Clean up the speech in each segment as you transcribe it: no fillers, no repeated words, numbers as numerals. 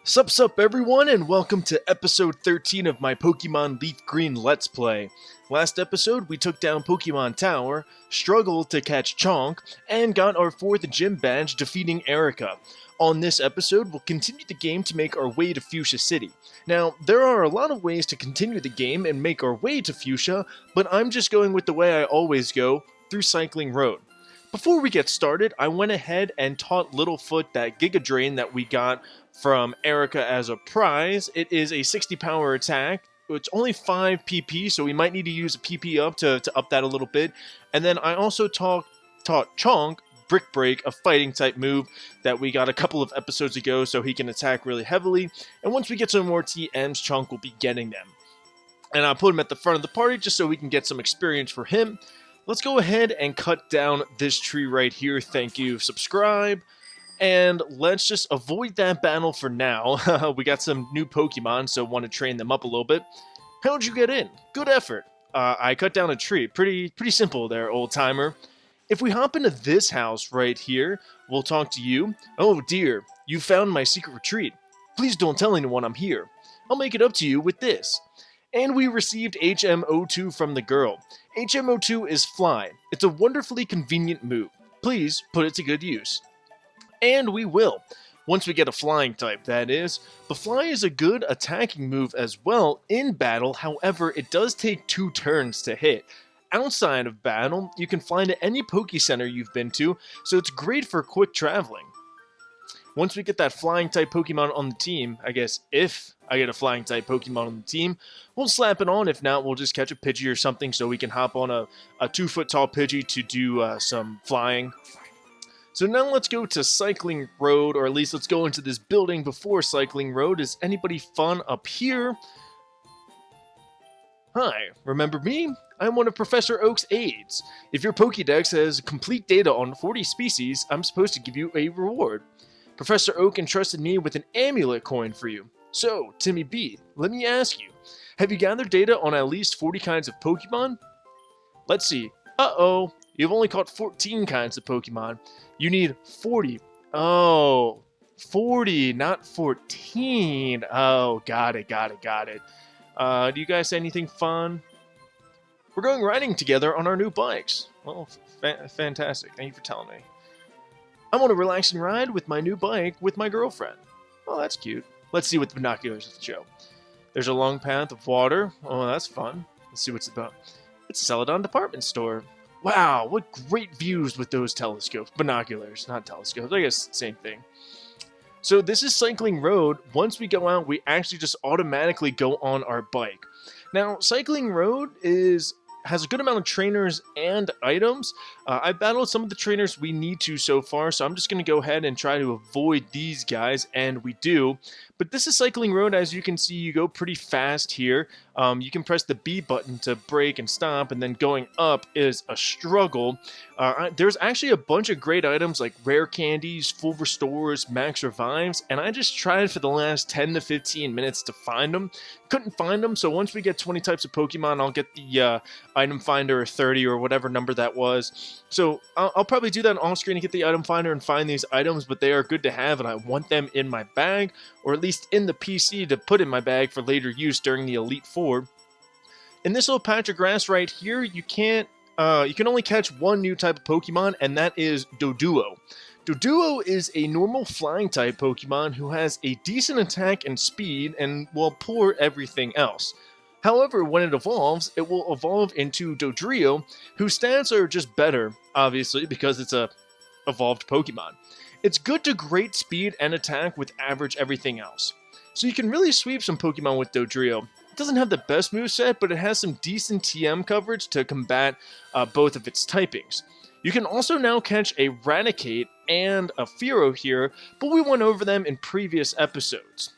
Sup everyone, and welcome to episode 13 of my Pokemon LeafGreen Let's Play. Last episode, we took down Pokemon Tower, struggled to catch Chonk, and got our 4th gym badge defeating Erica. On this episode, we'll continue the game to make our way to Fuchsia City. Now, there are a lot of ways to continue the game and make our way to Fuchsia, but I'm just going with the way I always go, through Cycling Road. Before we get started, I went ahead and taught Littlefoot that Giga Drain that we got from Erica as a prize. It is a 60 power attack. It's only 5 PP, so we might need to use a PP up to up that a little bit. And then I also taught Chonk Brick Break, a fighting type move that we got a couple of episodes ago, so he can attack really heavily. And once we get some more TMs, Chonk will be getting them. And I put him at the front of the party just so we can get some experience for him. Let's go ahead and cut down this tree right here. Thank you. Subscribe. And let's just avoid that battle for now. We got some new Pokemon, so want to train them up a little bit. How'd you get in? Good effort. I cut down a tree. Pretty simple there, old-timer. If we hop into this house right here, we'll talk to you. Oh dear, you found my secret retreat. Please don't tell anyone I'm here. I'll make it up to you with this. And we received HMO2 from the girl. HMO2 is Fly. It's a wonderfully convenient move. Please put it to good use. And we will, once we get a flying type, that is. But Fly is a good attacking move as well in battle, however, it does take 2 turns to hit. Outside of battle, you can fly to any Poke Center you've been to, so it's great for quick traveling. Once we get that flying type Pokemon on the team, I guess if I get a flying type Pokemon on the team, we'll slap it on. If not, we'll just catch a Pidgey or something so we can hop on a 2-foot tall Pidgey to do some flying. So now let's go to Cycling Road, or at least let's go into this building before Cycling Road. Is anybody fun up here? Hi, remember me? I'm one of Professor Oak's aides. If your Pokédex has complete data on 40 species, I'm supposed to give you a reward. Professor Oak entrusted me with an amulet coin for you. So, Timmy B, let me ask you, have you gathered data on at least 40 kinds of Pokemon? Let's see. Uh-oh, you've only caught 14 kinds of Pokemon. You need 40. Oh, 40, not 14. Oh, got it. Do you guys say anything fun? We're going riding together on our new bikes. Well, fantastic. Thank you for telling me. I'm on a relaxing ride with my new bike with my girlfriend. Oh, that's cute. Let's see what the binoculars show. There's a long path of water. Oh, that's fun. Let's see what's about. It's a Celadon department store. Wow, what great views with those telescopes. Binoculars, not telescopes. I guess same thing. So this is Cycling Road. Once we go out, we actually just automatically go on our bike. Now, Cycling Road has a good amount of trainers and items. I've battled some of the trainers we need to so far, so I'm just going to go ahead and try to avoid these guys, and we do. But this is Cycling Road. As you can see, you go pretty fast here. You can press the B button to brake and stop, and then going up is a struggle. There's actually a bunch of great items like rare candies, full restores, max revives, and I just tried for the last 10 to 15 minutes to find them. Couldn't find them, so once we get 20 types of Pokemon, I'll get the item finder or 30 or whatever number that was. So I'll probably do that on screen and get the item finder and find these items, but they are good to have, and I want them in my bag, or at least in the PC to put in my bag for later use during the Elite Four. In this little patch of grass right here, you can only catch one new type of Pokemon, and that is Doduo. Doduo is a normal flying type Pokemon who has a decent attack and speed, and will poor everything else. However, when it evolves, it will evolve into Dodrio, whose stats are just better, obviously, because it's a evolved Pokemon. It's good to great speed and attack with average everything else. So you can really sweep some Pokemon with Dodrio. It doesn't have the best moveset, but it has some decent TM coverage to combat both of its typings. You can also now catch a Raticate and a Fearow here, but we went over them in previous episodes.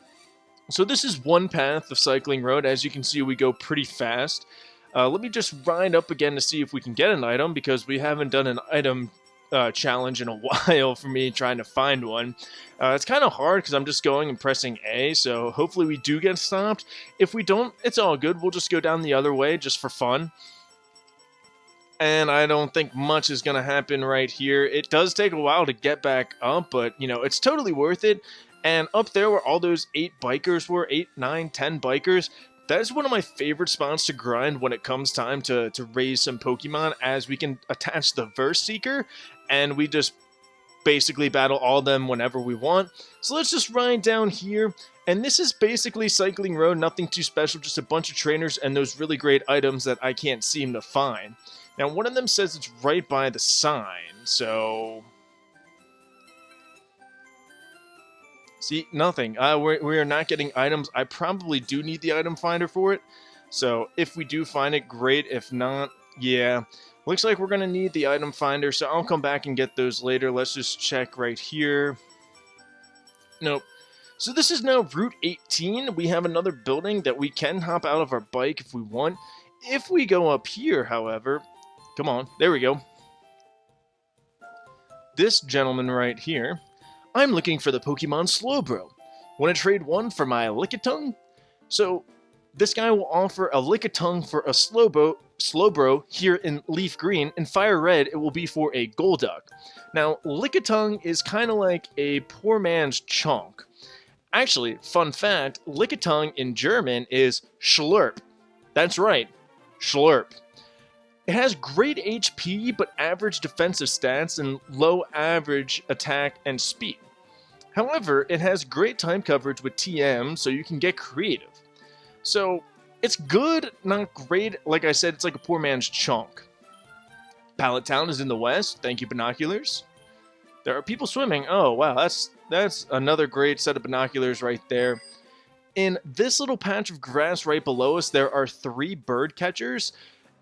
So this is one path of Cycling Road. As you can see, we go pretty fast. Let me just ride up again to see if we can get an item, because we haven't done an item challenge in a while for me trying to find one. It's kind of hard because I'm just going and pressing A, so hopefully we do get stopped. If we don't, it's all good. We'll just go down the other way just for fun. And I don't think much is going to happen right here. It does take a while to get back up, but, you know, it's totally worth it. And up there where all those 8 bikers were, 8, 9, 10 bikers, that is one of my favorite spots to grind when it comes time to raise some Pokemon, as we can attach the Verse Seeker, and we just basically battle all of them whenever we want. So let's just ride down here, and this is basically Cycling Road, nothing too special, just a bunch of trainers and those really great items that I can't seem to find. Now, one of them says it's right by the sign, so... See, nothing. We are not getting items. I probably do need the item finder for it, so if we do find it, great. If not, yeah. Looks like we're going to need the item finder, so I'll come back and get those later. Let's just check right here. Nope. So this is now Route 18. We have another building that we can hop out of our bike if we want. If we go up here, however... Come on, there we go. This gentleman right here. I'm looking for the Pokemon Slowbro. Want to trade one for my Lickitung? So, this guy will offer a Lickitung for a Slowbro here in Leaf Green. In Fire Red, it will be for a Golduck. Now, Lickitung is kind of like a poor man's Chonk. Actually, fun fact, Lickitung in German is Schlurp. That's right, Schlurp. It has great HP, but average defensive stats and low average attack and speed. However, it has great time coverage with TM, so you can get creative. So, it's good, not great. Like I said, it's like a poor man's Chonk. Pallet Town is in the west. Thank you, binoculars. There are people swimming. Oh, wow, that's another great set of binoculars right there. In this little patch of grass right below us, there are 3 bird catchers.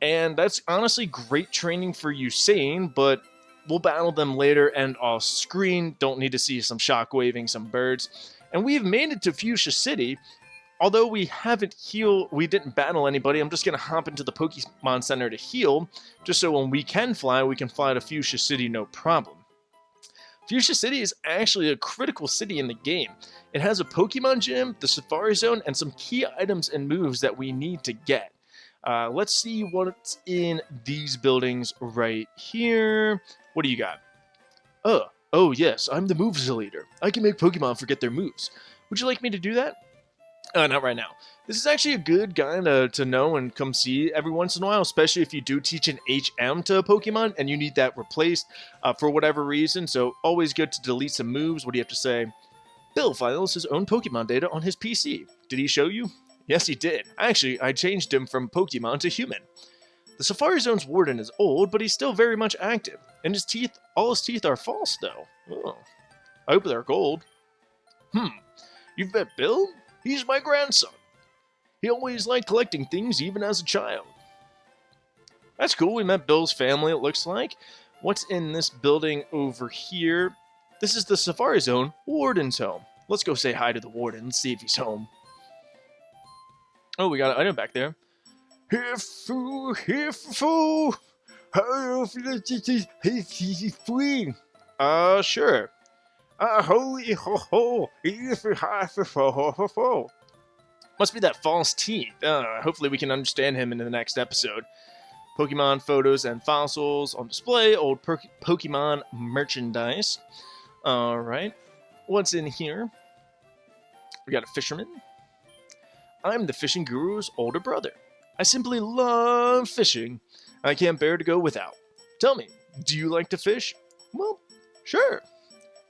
And that's honestly great training for Usain, but we'll battle them later and off screen. Don't need to see some shockwaving some birds. And we've made it to Fuchsia City. Although we didn't battle anybody, I'm just going to hop into the Pokemon Center to heal, just so when we can fly to Fuchsia City no problem. Fuchsia City is actually a critical city in the game. It has a Pokemon Gym, the Safari Zone, and some key items and moves that we need to get. Let's see what's in these buildings right here. What do you got? Oh yes, I'm the moves leader. I can make Pokemon forget their moves. Would you like me to do that? Not right now. This is actually a good guy to know and come see every once in a while, especially if you do teach an HM to a Pokemon and you need that replaced for whatever reason, so always good to delete some moves. What do you have to say? Bill files his own Pokemon data on his PC. Did he show you? Yes, he did. Actually, I changed him from Pokemon to human. The Safari Zone's Warden is old, but he's still very much active. And all his teeth are false, though. Oh. I hope they're gold. You've met Bill? He's my grandson. He always liked collecting things, even as a child. That's cool, we met Bill's family, it looks like. What's in this building over here? This is the Safari Zone Warden's home. Let's go say hi to the Warden and see if he's home. Oh, we got an item back there. Sure. Must be that false teeth. Hopefully we can understand him in the next episode. Pokemon photos and fossils on display. Old Pokemon merchandise. Alright. What's in here? We got a fisherman. I'm the fishing guru's older brother. I simply love fishing. I can't bear to go without. Tell me, do you like to fish? Well, sure.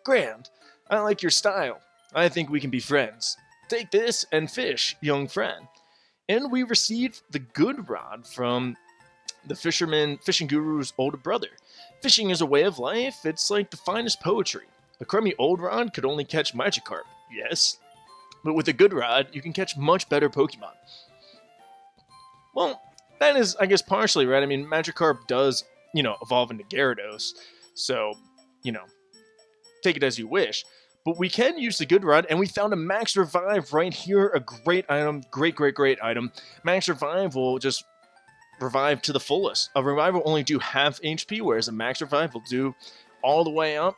Grand. I like your style. I think we can be friends. Take this and fish, young friend. And we received the good rod from the fishing guru's older brother. Fishing is a way of life. It's like the finest poetry. A crummy old rod could only catch Magikarp. Yes. But with a good rod, you can catch much better Pokemon. Well, that is, I guess, partially right. I mean, Magikarp does, evolve into Gyarados. So, take it as you wish. But we can use the good rod, and we found a Max Revive right here. A great item. Great item. Max Revive will just revive to the fullest. A Revive will only do half HP, whereas a Max Revive will do all the way up.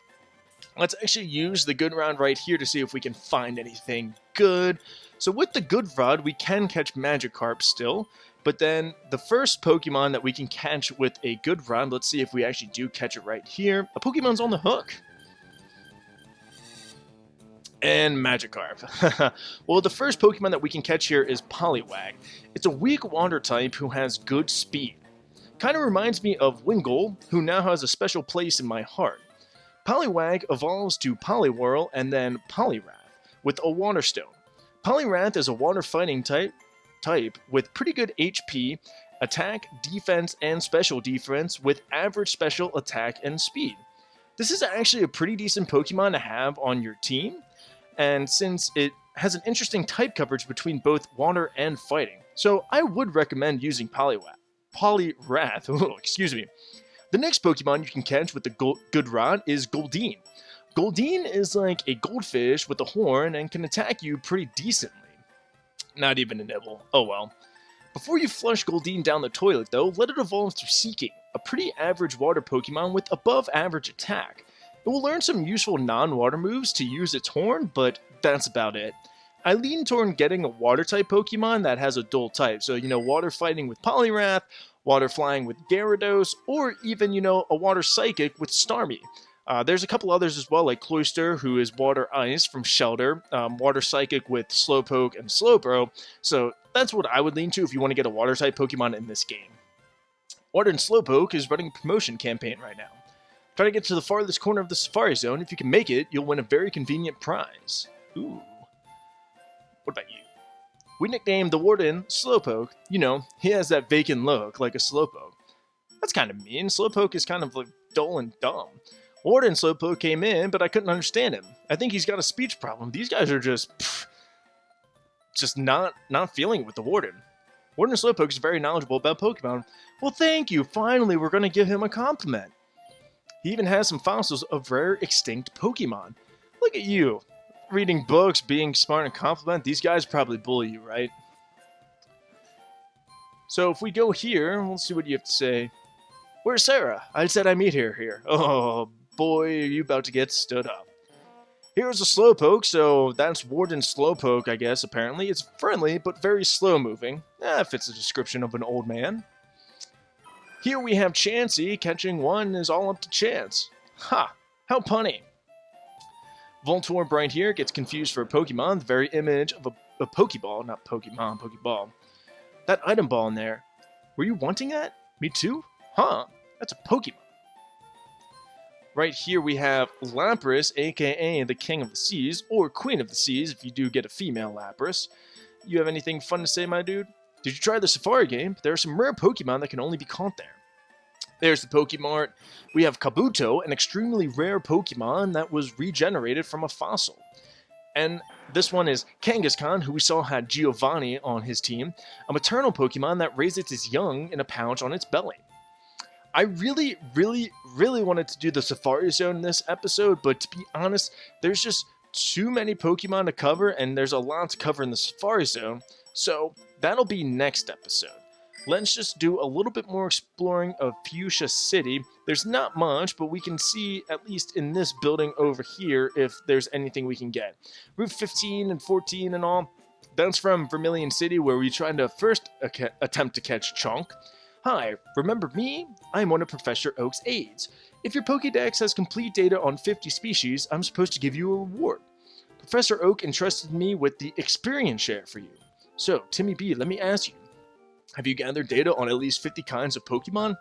Let's actually use the good rod right here to see if we can find anything good. So with the good rod, we can catch Magikarp still. But then the first Pokemon that we can catch with a good rod, let's see if we actually do catch it right here. A Pokemon's on the hook. And Magikarp. Well, the first Pokemon that we can catch here is Poliwag. It's a weak water type who has good speed. Kind of reminds me of Wingull, who now has a special place in my heart. Poliwag evolves to Poliwhirl and then Poliwrath with a Water Stone. Poliwrath is a water fighting type with pretty good HP, attack, defense, and special defense with average special attack and speed. This is actually a pretty decent Pokemon to have on your team, and since it has an interesting type coverage between both water and fighting, so I would recommend using Poliwrath. Excuse me. The next Pokemon you can catch with the good rod is Goldeen. Goldeen is like a goldfish with a horn and can attack you pretty decently. Not even a nibble. Oh well. Before you flush Goldeen down the toilet though, let it evolve to Seeking, a pretty average water Pokemon with above average attack. It will learn some useful non-water moves to use its horn, but that's about it. I lean toward getting a water-type Pokemon that has a dual type, so, water fighting with Poliwrath, water flying with Gyarados, or even, a water psychic with Starmie. There's a couple others as well, like Cloyster, who is water ice from Shelter, water psychic with Slowpoke and Slowbro, so that's what I would lean to if you want to get a water-type Pokemon in this game. Water and Slowpoke is running a promotion campaign right now. Try to get to the farthest corner of the Safari Zone. If you can make it, you'll win a very convenient prize. Ooh. What about you? We nicknamed the Warden Slowpoke. He has that vacant look like a Slowpoke. That's kind of mean. Slowpoke is kind of like dull and dumb. Warden Slowpoke came in, but I couldn't understand him. I think he's got a speech problem. These guys are just not feeling it with the Warden. Warden Slowpoke is very knowledgeable about Pokemon. Well, thank you. Finally, we're going to give him a compliment. He even has some fossils of rare extinct Pokemon. Look at you. Reading books, being smart and compliment. These guys probably bully you, right? So if we go here, we'll see what you have to say. Where's Sarah? I said I meet her here. Oh boy, are you about to get stood up. Here's a Slowpoke, so that's Warden Slowpoke, I guess, apparently. It's friendly, but very slow-moving. Fits the description of an old man. Here we have Chansey. Catching one is all up to chance. Ha! How punny. Voltorb right here gets confused for a Pokemon, the very image of a Pokeball, not Pokemon, Pokeball. That item ball in there. Were you wanting that? Me too? Huh, that's a Pokemon. Right here we have Lapras, aka the King of the Seas, or Queen of the Seas if you do get a female Lapras. You have anything fun to say, my dude? Did you try the Safari game? There are some rare Pokemon that can only be caught there. There's the Pokemart. We have Kabuto, an extremely rare Pokemon that was regenerated from a fossil. And this one is Kangaskhan, who we saw had Giovanni on his team, a maternal Pokemon that raises its young in a pouch on its belly. I really wanted to do the Safari Zone in this episode, but to be honest, there's just too many Pokemon to cover, and there's a lot to cover in the Safari Zone, so that'll be next episode. Let's just do a little bit more exploring of Fuchsia City. There's not much, but we can see, at least in this building over here, if there's anything we can get. Route 15 and 14 and all, that's from Vermilion City, where we tried to first attempt to catch Chunk. Hi, remember me? I'm one of Professor Oak's aides. If your Pokédex has complete data on 50 species, I'm supposed to give you a reward. Professor Oak entrusted me with the experience share for you. So, Timmy B, let me ask you, have you gathered data on at least 50 kinds of Pokemon?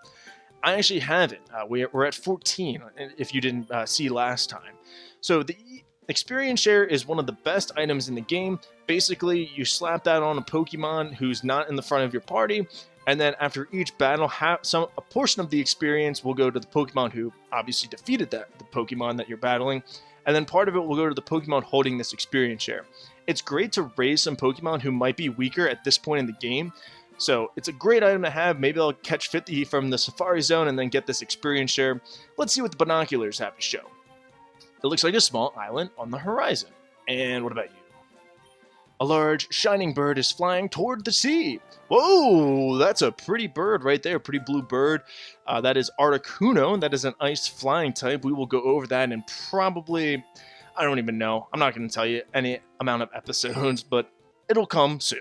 I actually haven't. We're at 14, if you didn't see last time. So the experience share is one of the best items in the game. Basically, you slap that on a Pokemon who's not in the front of your party, and then after each battle, a portion of the experience will go to the Pokemon who obviously defeated the Pokemon that you're battling, and then part of it will go to the Pokemon holding this experience share. It's great to raise some Pokemon who might be weaker at this point in the game, so it's a great item to have. Maybe I'll catch 50 from the Safari Zone and then get this experience share. Let's see what the binoculars have to show. It looks like a small island on the horizon. And what about you? A large, shining bird is flying toward the sea. Whoa, that's a pretty bird right there, pretty blue bird. That is Articuno. That is an ice flying type. We will go over that in probably, I don't even know. I'm not going to tell you any amount of episodes, but it'll come soon.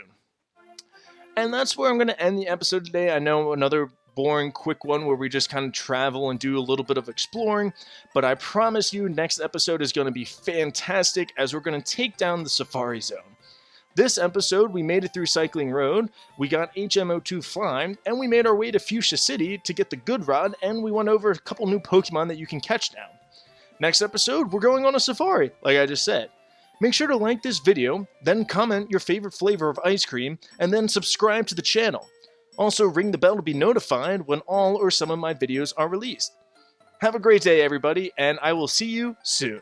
And that's where I'm going to end the episode today. I know another boring, quick one where we just kind of travel and do a little bit of exploring. But I promise you, next episode is going to be fantastic as we're going to take down the Safari Zone. This episode, we made it through Cycling Road, we got HMO2 Fly, and we made our way to Fuchsia City to get the Good Rod, and we went over a couple new Pokemon that you can catch now. Next episode, we're going on a safari, like I just said. Make sure to like this video, then comment your favorite flavor of ice cream, and then subscribe to the channel. Also, ring the bell to be notified when all or some of my videos are released. Have a great day, everybody, and I will see you soon.